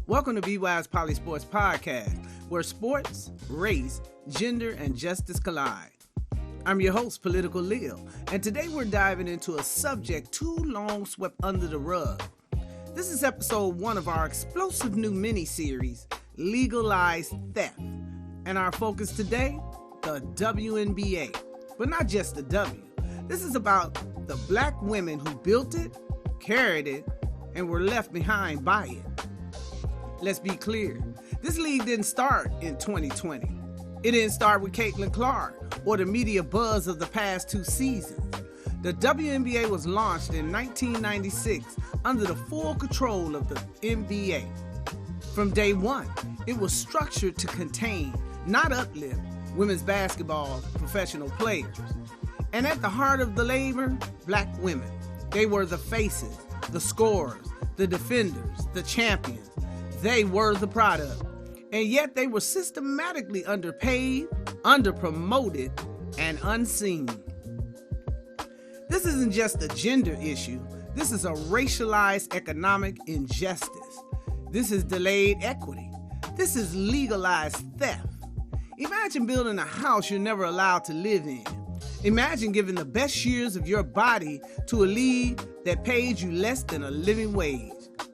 Welcome to BWISE PoliSports podcast, where sports, race, gender, and justice collide. I'm your host, Political Lil, and today we're diving into a subject too long swept under the rug. This is episode 1 of our explosive new mini-series, Legalized Theft. And our focus today, the WNBA. But not just the W. This is about the black women who built it, carried it, and were left behind by it. Let's be clear, this league didn't start in 2020. It didn't start with Caitlin Clark or the media buzz of the past 2 seasons. The WNBA was launched in 1996 under the full control of the NBA. From day one, it was structured to contain, not uplift, women's basketball professional players. And at the heart of the labor, black women. They were the faces, the scorers, the defenders, the champions. They were the product. And yet they were systematically underpaid, underpromoted, and unseen. This isn't just a gender issue. This is a racialized economic injustice. This is delayed equity. This is legalized theft. Imagine building a house you're never allowed to live in. Imagine giving the best years of your body to a league that paid you less than a living wage,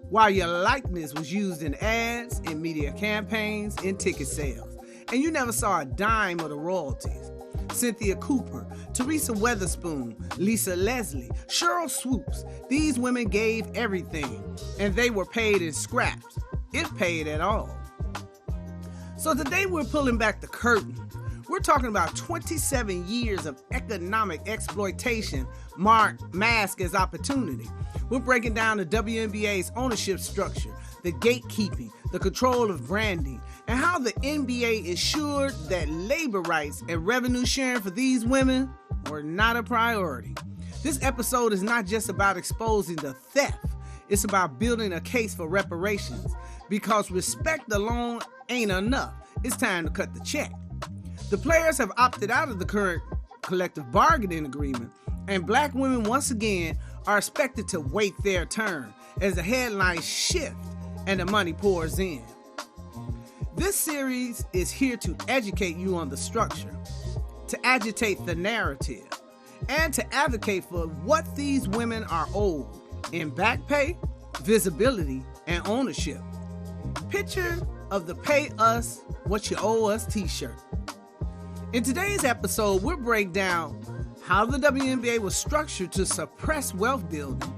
while your likeness was used in ads, in media campaigns, in ticket sales, and you never saw a dime of the royalties. Cynthia Cooper, Teresa Weatherspoon, Lisa Leslie, Cheryl Swoops, these women gave everything, and they were paid in scraps, if paid at all. So today we're pulling back the curtain. We're talking about 27 years of economic exploitation masked as opportunity. We're breaking down the WNBA's ownership structure, the gatekeeping, the control of branding, and how the NBA ensured that labor rights and revenue sharing for these women were not a priority. This episode is not just about exposing the theft. It's about building a case for reparations, because respect alone ain't enough. It's time to cut the check. The players have opted out of the current collective bargaining agreement, and black women once again are expected to wait their turn as the headlines shift and the money pours in. This series is here to educate you on the structure, to agitate the narrative, and to advocate for what these women are owed in back pay, visibility, and ownership. Picture of the Pay Us What You Owe Us t-shirt. In today's episode, we'll break down how the WNBA was structured to suppress wealth building,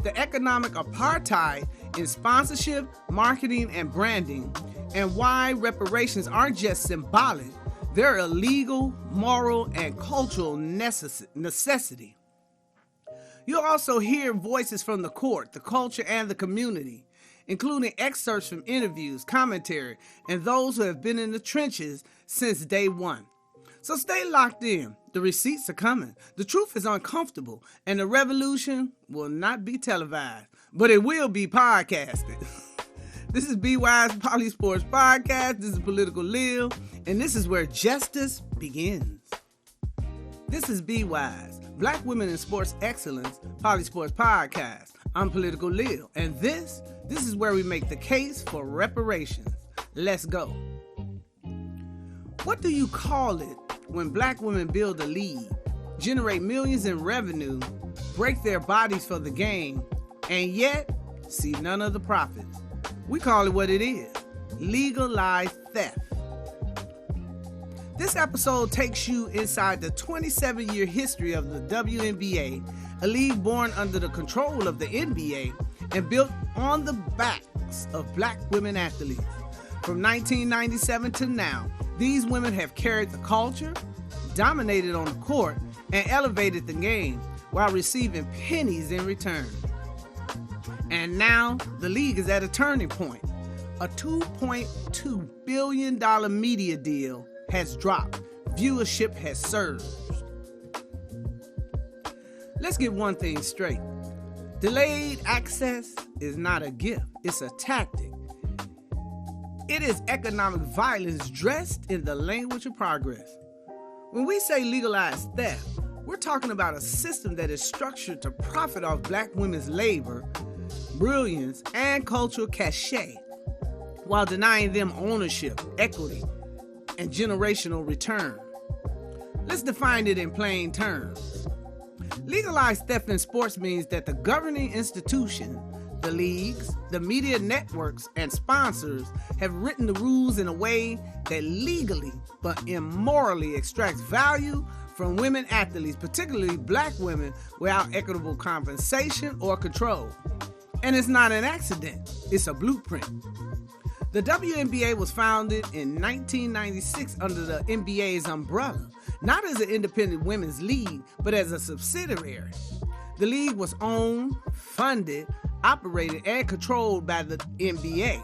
the economic apartheid in sponsorship, marketing, and branding, and why reparations aren't just symbolic, they're a legal, moral, and cultural necessity. You'll also hear voices from the court, the culture, and the community, including excerpts from interviews, commentary, and those who have been in the trenches since day one. So stay locked in. The receipts are coming. The truth is uncomfortable, and the revolution will not be televised, but it will be podcasted. This is BWISE PoliSports podcast. This is Political Lil, and this is where justice begins. This is BWISE, Black Women in Sports Excellence PoliSports podcast. I'm Political Lil, and this is where we make the case for reparations. Let's go. What do you call it when black women build a league, generate millions in revenue, break their bodies for the game, and yet see none of the profits? We call it what it is: legalized theft. This episode takes you inside the 27-year history of the WNBA, a league born under the control of the NBA and built on the backs of black women athletes. From 1997 to now, these women have carried the culture, dominated on the court, and elevated the game while receiving pennies in return. And now, the league is at a turning point. A $2.2 billion media deal has dropped. Viewership has surged. Let's get one thing straight. Delayed access is not a gift, it's a tactic. It is economic violence dressed in the language of progress. When we say legalized theft, we're talking about a system that is structured to profit off black women's labor, brilliance, and cultural cachet. while denying them ownership, equity, and generational return. Let's define it in plain terms. Legalized theft in sports means that the governing institution, the leagues, the media networks, and sponsors have written the rules in a way that legally but immorally extracts value from women athletes, particularly black women, without equitable compensation or control. And it's not an accident, it's a blueprint. The WNBA was founded in 1996 under the NBA's umbrella, not as an independent women's league, but as a subsidiary. The league was owned, funded, operated, and controlled by the NBA,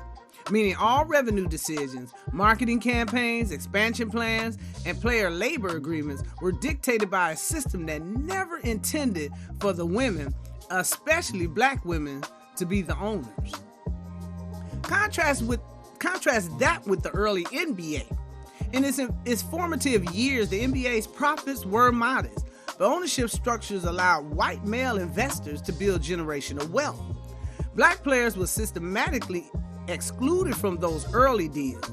meaning all revenue decisions, marketing campaigns, expansion plans, and player labor agreements were dictated by a system that never intended for the women, especially black women, to be the owners. Contrast that with the early NBA. In its formative years, the NBA's profits were modest, but ownership structures allowed white male investors to build generational wealth. Black players were systematically excluded from those early deals.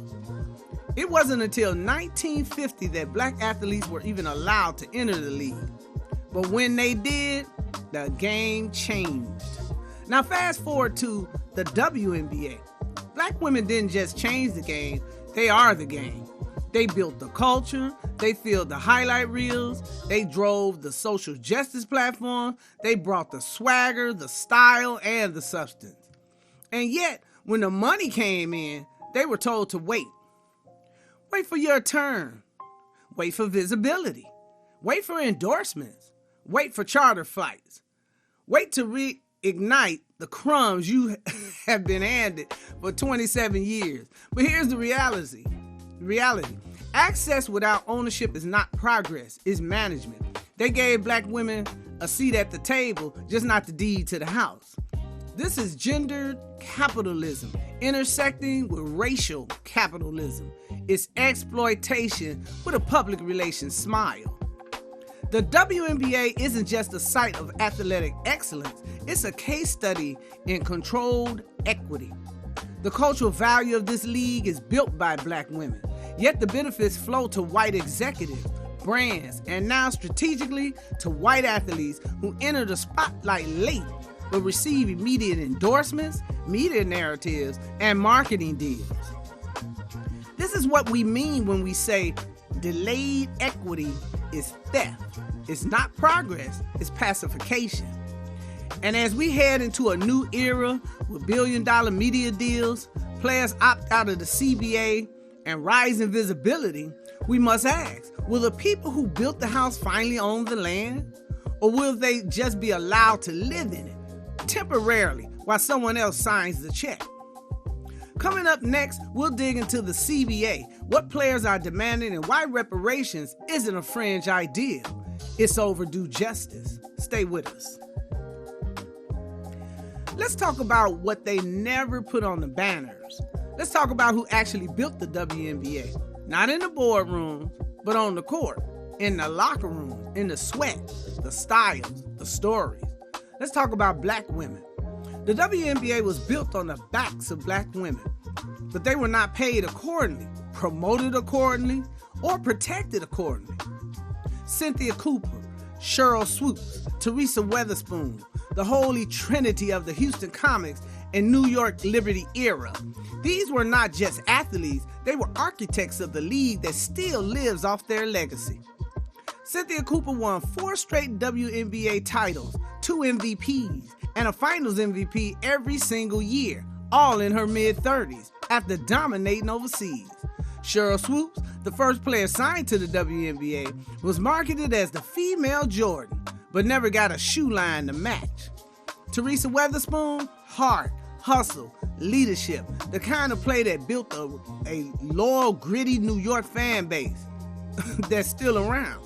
It wasn't until 1950 that black athletes were even allowed to enter the league. But when they did, the game changed. Now fast forward to the WNBA. Black women didn't just change the game, they are the game. They built the culture, they filled the highlight reels, they drove the social justice platform, they brought the swagger, the style, and the substance. And yet, when the money came in, they were told to wait. Wait for your turn. Wait for visibility. Wait for endorsements. Wait for charter flights. Wait to reignite the crumbs you have been handed for 27 years. But here's the reality. Access without ownership is not progress, it's management. They gave black women a seat at the table, just not the deed to the house. This is gendered capitalism intersecting with racial capitalism. It's exploitation with a public relations smile. The WNBA isn't just a site of athletic excellence, it's a case study in controlled equity. The cultural value of this league is built by black women, yet the benefits flow to white executives, brands, and now strategically to white athletes who enter the spotlight late but receive immediate endorsements, media narratives, and marketing deals. This is what we mean when we say delayed equity is theft. It's not progress, it's pacification. And as we head into a new era with billion-dollar media deals, players opt out of the CBA, and rising visibility, we must ask, will the people who built the house finally own the land? Or will they just be allowed to live in it temporarily while someone else signs the check? Coming up next, we'll dig into the CBA, what players are demanding, and why reparations isn't a fringe idea. It's overdue justice. Stay with us. Let's talk about what they never put on the banners. Let's talk about who actually built the WNBA. Not in the boardroom, but on the court, in the locker room, in the sweat, the styles, the stories. Let's talk about black women. The WNBA was built on the backs of black women, but they were not paid accordingly, promoted accordingly, or protected accordingly. Cynthia Cooper, Cheryl Swoops, Teresa Weatherspoon, the holy trinity of the Houston Comics and New York Liberty era. These were not just athletes, they were architects of the league that still lives off their legacy. Cynthia Cooper won 4 straight WNBA titles, 2 MVPs, and a finals MVP every single year, all in her mid-30s, after dominating overseas. Cheryl Swoops, the first player signed to the WNBA, was marketed as the female Jordan, but never got a shoe line to match. Teresa Weatherspoon, heart, hustle, leadership, the kind of play that built a loyal, gritty New York fan base that's still around.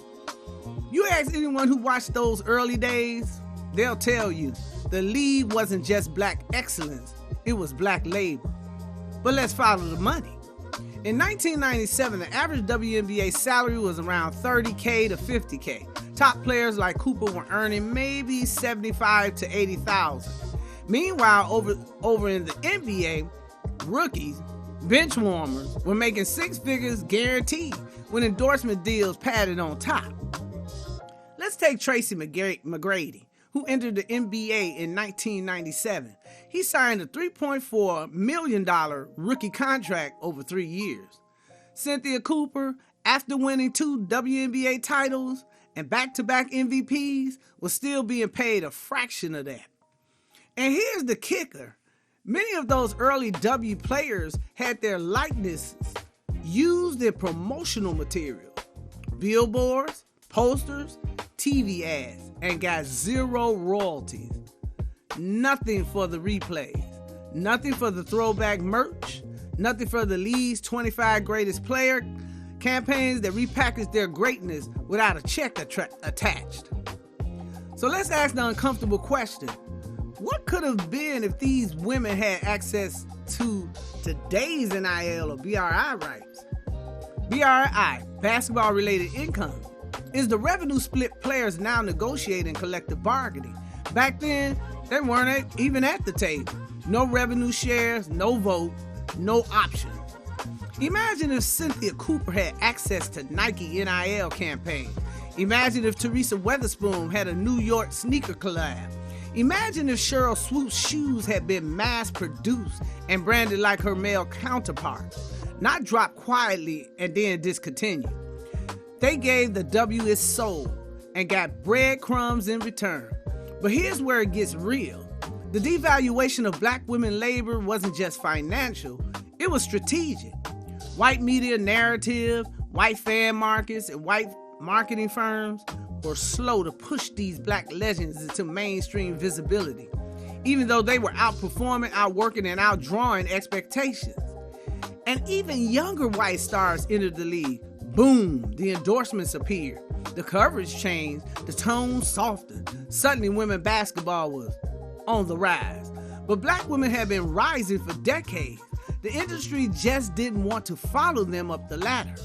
You ask anyone who watched those early days, they'll tell you the league wasn't just black excellence, it was black labor. But let's follow the money. In 1997, the average WNBA salary was around $30K to $50K. Top players like Cooper were earning maybe $75,000 to $80,000. Meanwhile, over in the NBA, rookies Bench warmers were making six figures guaranteed with endorsement deals padded on top. Let's take Tracy McGrady, who entered the NBA in 1997. He signed a $3.4 million rookie contract over 3 years. Cynthia Cooper, after winning 2 WNBA titles and back-to-back MVPs, was still being paid a fraction of that. And here's the kicker. Many of those early W players had their likenesses used in promotional material, billboards, posters, TV ads, and got zero royalties. Nothing for the replays, nothing for the throwback merch, nothing for the league's 25 greatest player campaigns that repackaged their greatness without a check attached. So let's ask the uncomfortable question. What could have been if these women had access to today's NIL or BRI rights? BRI, basketball-related income, is the revenue split players now negotiate in collective bargaining. Back then, they weren't even at the table. No revenue shares, no vote, no options. Imagine if Cynthia Cooper had access to Nike NIL campaign. Imagine if Teresa Weatherspoon had a New York sneaker collab. Imagine if Sheryl Swoop's shoes had been mass-produced and branded like her male counterparts, not dropped quietly and then discontinued. They gave the W its soul and got breadcrumbs in return. But here's where it gets real. The devaluation of black women labor wasn't just financial, it was strategic. White media narrative, white fan markets, and white marketing firms were slow to push these black legends into mainstream visibility, even though they were outperforming, outworking, and outdrawing expectations. And even younger white stars entered the league. Boom, the endorsements appeared. The coverage changed, the tone softened. Suddenly women basketball was on the rise. But black women had been rising for decades. The industry just didn't want to follow them up the ladder.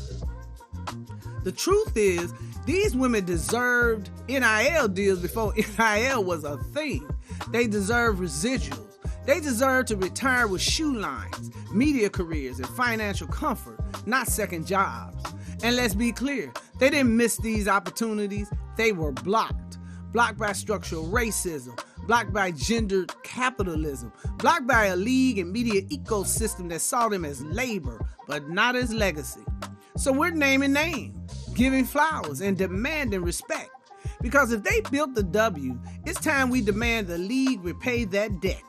The truth is, these women deserved NIL deals before NIL was a thing. They deserved residuals. They deserved to retire with shoe lines, media careers, and financial comfort, not second jobs. And let's be clear, they didn't miss these opportunities. They were blocked. Blocked by structural racism, blocked by gendered capitalism, blocked by a league and media ecosystem that saw them as labor, but not as legacy. So we're naming names, giving flowers, and demanding respect. Because if they built the W, it's time we demand the league repay that debt.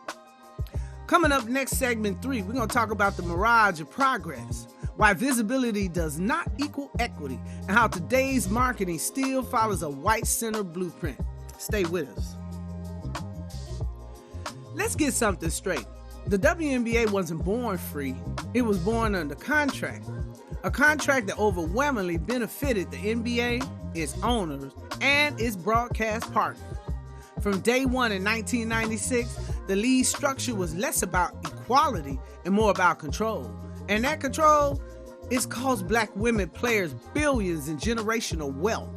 Coming up next, segment 3, we're going to talk about the mirage of progress, why visibility does not equal equity, and how today's marketing still follows a white-centered blueprint. Stay with us. Let's get something straight. The WNBA wasn't born free. It was born under contract. A contract that overwhelmingly benefited the NBA, its owners, and its broadcast partners. From day one in 1996, the league structure was less about equality and more about control. And that control is cost black women players billions in generational wealth.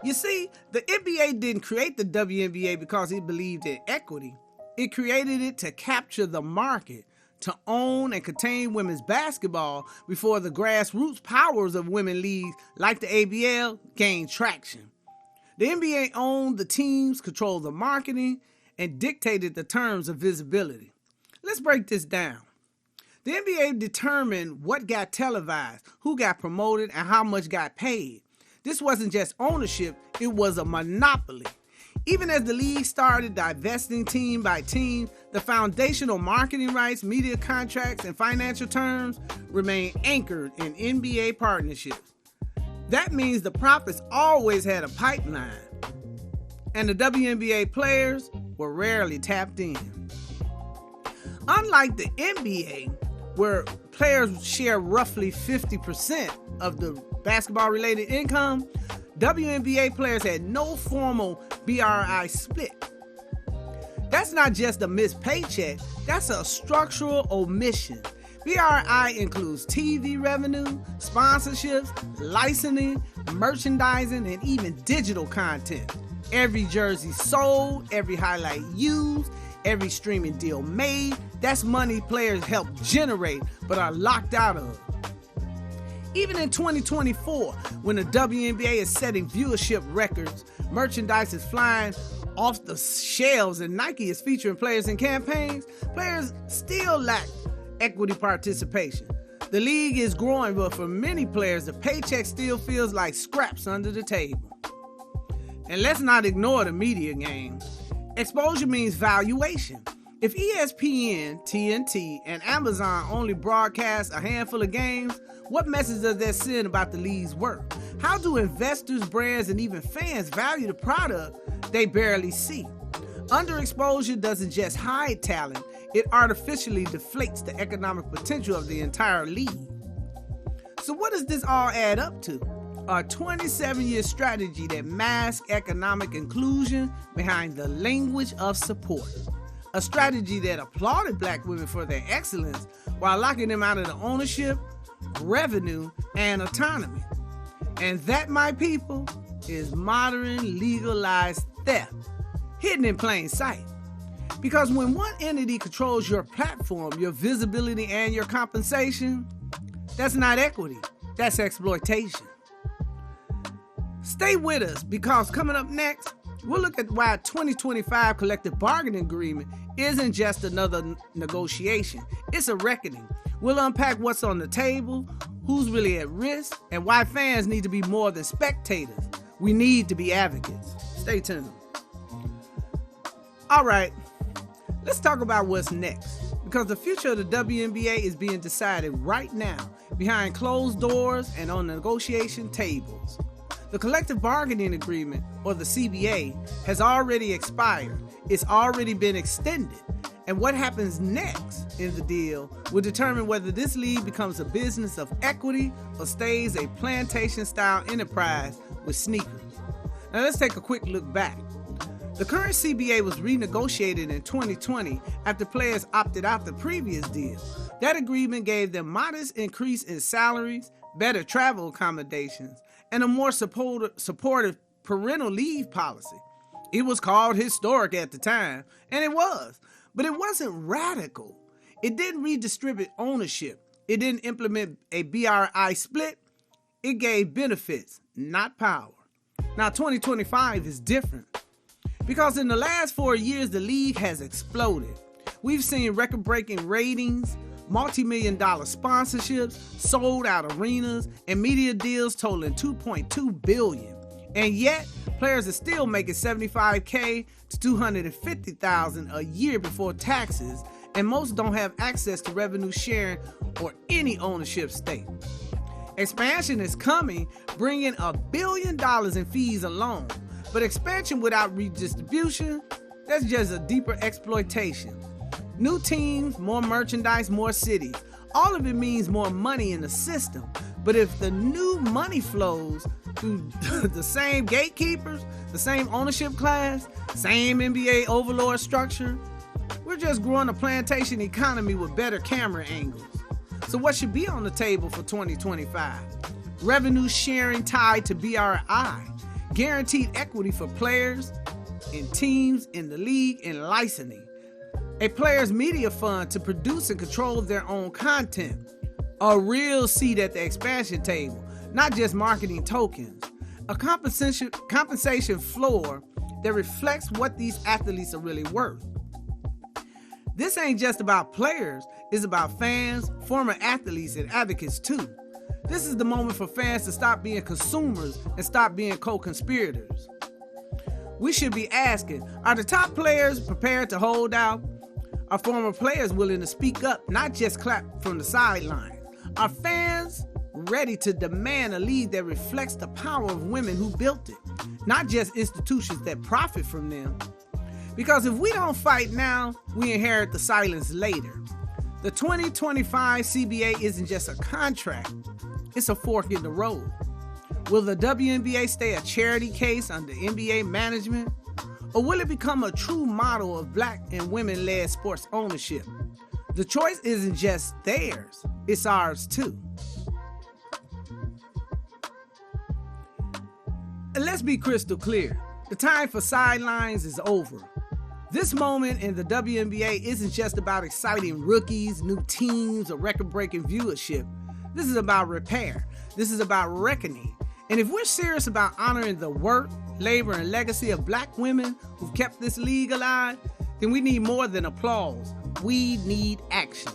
You see, the NBA didn't create the WNBA because it believed in equity. It created it to capture the market, to own and contain women's basketball before the grassroots powers of women leagues like the ABL gained traction. The NBA owned the teams, controlled the marketing, and dictated the terms of visibility. Let's break this down. The NBA determined what got televised, who got promoted, and how much got paid. This wasn't just ownership, it was a monopoly. Even as the league started divesting team by team, the foundational marketing rights, media contracts, and financial terms remained anchored in NBA partnerships. That means the profits always had a pipeline, and the WNBA players were rarely tapped in. Unlike the NBA, where players share roughly 50% of the basketball-related income, WNBA players had no formal BRI split. That's not just a missed paycheck, that's a structural omission. BRI includes TV revenue, sponsorships, licensing, merchandising, and even digital content. Every jersey sold, every highlight used, every streaming deal made. That's money players help generate but are locked out of. Even in 2024, when the WNBA is setting viewership records, merchandise is flying off the shelves, and Nike is featuring players in campaigns, players still lack equity participation. The league is growing, but for many players, the paycheck still feels like scraps under the table. And let's not ignore the media game. Exposure means valuation. If ESPN, TNT, and Amazon only broadcast a handful of games, what message does that send about the league's worth? How do investors, brands, and even fans value the product they barely see? Underexposure doesn't just hide talent, it artificially deflates the economic potential of the entire league. So what does this all add up to? A 27-year strategy that masks economic inclusion behind the language of support. A strategy that applauded black women for their excellence while locking them out of the ownership, revenue, and autonomy. And that, my people, is modern legalized theft, hidden in plain sight. Because when one entity controls your platform, your visibility, and your compensation, that's not equity, that's exploitation. Stay with us, because coming up next, we'll look at why 2025 collective bargaining agreement isn't just another negotiation, it's a reckoning. We'll unpack what's on the table, who's really at risk, and why fans need to be more than spectators. We need to be advocates. Stay tuned. All right, let's talk about what's next, because the future of the WNBA is being decided right now behind closed doors and on negotiation tables. The collective bargaining agreement, or the CBA, has already expired. It's already been extended. And what happens next in the deal will determine whether this league becomes a business of equity or stays a plantation-style enterprise with sneakers. Now let's take a quick look back. The current CBA was renegotiated in 2020 after players opted out the previous deal. That agreement gave them modest increase in salaries, better travel accommodations, and a more supportive parental leave policy. It was called historic at the time, and it was, but it wasn't radical. It didn't redistribute ownership. It didn't implement a BRI split. It gave benefits, not power. Now 2025 is different, because in the last 4 years, the league has exploded. We've seen record-breaking ratings, multi-million-dollar sponsorships, sold-out arenas, and media deals totaling $2.2 billion. And yet, players are still making $75K to $250,000 a year before taxes, and most don't have access to revenue sharing or any ownership stake. Expansion is coming, bringing $1 billion in fees alone. But expansion without redistribution, that's just a deeper exploitation. New teams, more merchandise, more cities. All of it means more money in the system. But if the new money flows through the same gatekeepers, the same ownership class, same NBA overlord structure, we're just growing a plantation economy with better camera angles. So what should be on the table for 2025? Revenue sharing tied to BRI, guaranteed equity for players and teams in the league, and licensing. A player's media fund to produce and control their own content. A real seat at the expansion table, not just marketing tokens. A compensation floor that reflects what these athletes are really worth. This ain't just about players, it's about fans, former athletes, and advocates too. This is the moment for fans to stop being consumers and stop being co-conspirators. We should be asking, are the top players prepared to hold out? Are former players willing to speak up, not just clap from the sidelines? Are fans ready to demand a league that reflects the power of women who built it, not just institutions that profit from them? Because if we don't fight now, we inherit the silence later. The 2025 CBA isn't just a contract, it's a fork in the road. Will the WNBA stay a charity case under NBA management? Or will it become a true model of black and women-led sports ownership? The choice isn't just theirs, it's ours too. And let's be crystal clear. The time for sidelines is over. This moment in the WNBA isn't just about exciting rookies, new teams, or record-breaking viewership. This is about repair. This is about reckoning. And if we're serious about honoring the work, labor, and legacy of black women who've kept this league alive, then we need more than applause. We need action.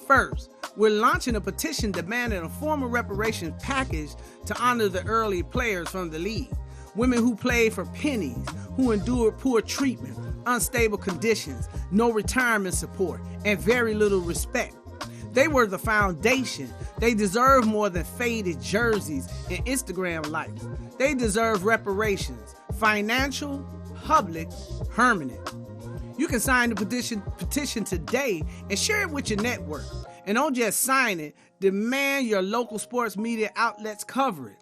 First, we're launching a petition demanding a formal reparations package to honor the early players from the league. Women who played for pennies, who endured poor treatment, unstable conditions, no retirement support, and very little respect. They were the foundation. They deserve more than faded jerseys and Instagram likes. They deserve reparations, financial, public, permanent. You can sign the petition today and share it with your network. And don't just sign it, demand your local sports media outlets cover it.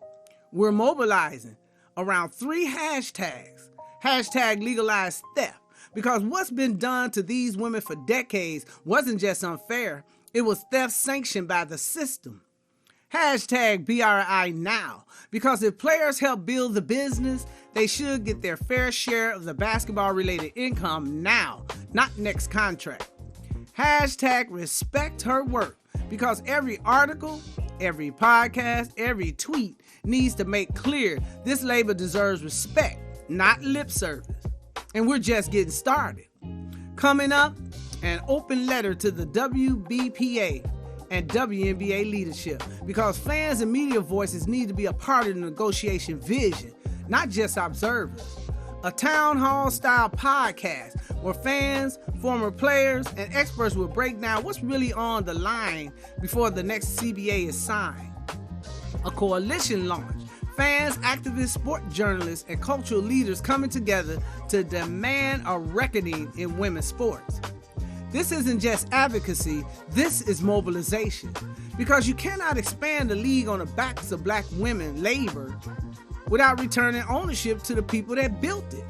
We're mobilizing around 3 hashtags. Hashtag legalized theft. Because what's been done to these women for decades wasn't just unfair, it was theft sanctioned by the system. Hashtag BRI now. Because if players help build the business, they should get their fair share of the basketball-related income now, not next contract. Hashtag respect her work. Because every article, every podcast, every tweet needs to make clear this labor deserves respect, not lip service. And we're just getting started. Coming up, an open letter to the WBPA and WNBA leadership, because fans and media voices need to be a part of the negotiation vision, not just observers. A town hall style podcast where fans, former players, and experts will break down what's really on the line before the next CBA is signed. A coalition launch. Fans, activists, sport journalists, and cultural leaders coming together to demand a reckoning in women's sports. This isn't just advocacy, this is mobilization. Because you cannot expand the league on the backs of black women labor without returning ownership to the people that built it.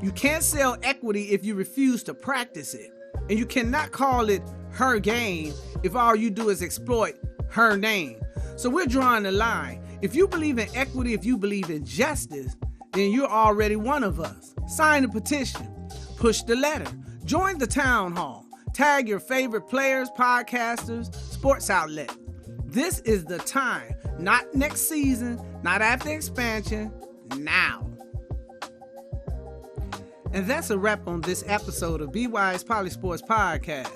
You can't sell equity if you refuse to practice it. And you cannot call it her game if all you do is exploit her name. So we're drawing the line. If you believe in equity, if you believe in justice, then you're already one of us. Sign the petition, push the letter, join the town hall, tag your favorite players, podcasters, sports outlet. This is the time, not next season, not after expansion, now. And that's a wrap on this episode of BWISE PoliSports podcast.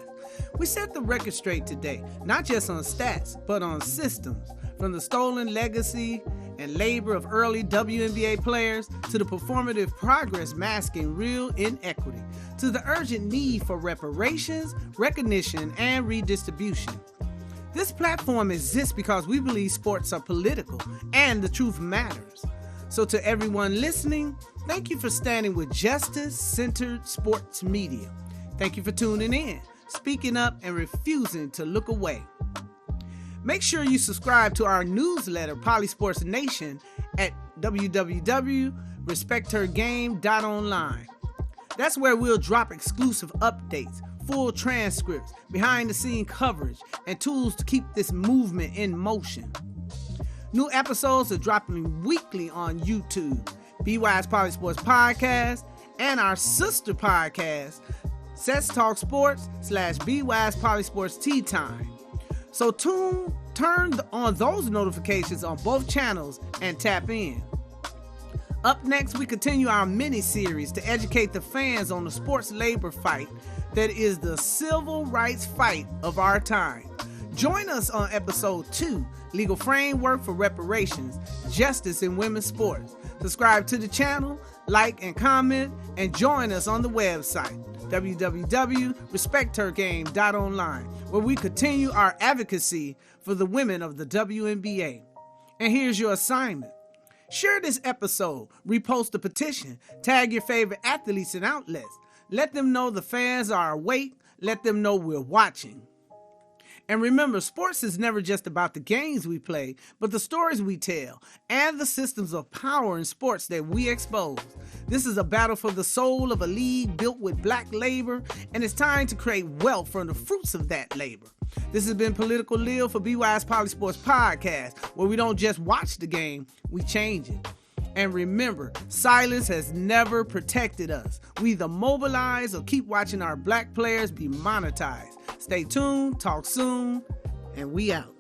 We set the record straight today, not just on stats, but on systems. From the stolen legacy and labor of early WNBA players to the performative progress masking real inequity, to the urgent need for reparations, recognition, and redistribution. This platform exists because we believe sports are political and the truth matters. So to everyone listening, thank you for standing with justice-centered sports media. Thank you for tuning in, speaking up, and refusing to look away. Make sure you subscribe to our newsletter, PoliSports Nation, at www.respecthergame.online. That's where we'll drop exclusive updates, full transcripts, behind-the-scene coverage, and tools to keep this movement in motion. New episodes are dropping weekly on YouTube, BWISE PoliSports Podcast, and our sister podcast, Sets Talk Sports / BWISE PoliSports Tea Time. So turn on those notifications on both channels and tap in. Up next, we continue our mini-series to educate the fans on the sports labor fight that is the civil rights fight of our time. Join us on episode 2, Legal Framework for Reparations, Justice in Women's Sports. Subscribe to the channel, like and comment, and join us on the website, www.respecthergame.online, where we continue our advocacy for the women of the WNBA. And here's your assignment. Share this episode, repost the petition, tag your favorite athletes and outlets. Let them know the fans are awake. Let them know we're watching. And remember, sports is never just about the games we play, but the stories we tell and the systems of power in sports that we expose. This is a battle for the soul of a league built with black labor, and it's time to create wealth from the fruits of that labor. This has been Political Lil for BWISE PoliSports Podcast, where we don't just watch the game, we change it. And remember, silence has never protected us. We either mobilize or keep watching our black players be monetized. Stay tuned, talk soon, and we out.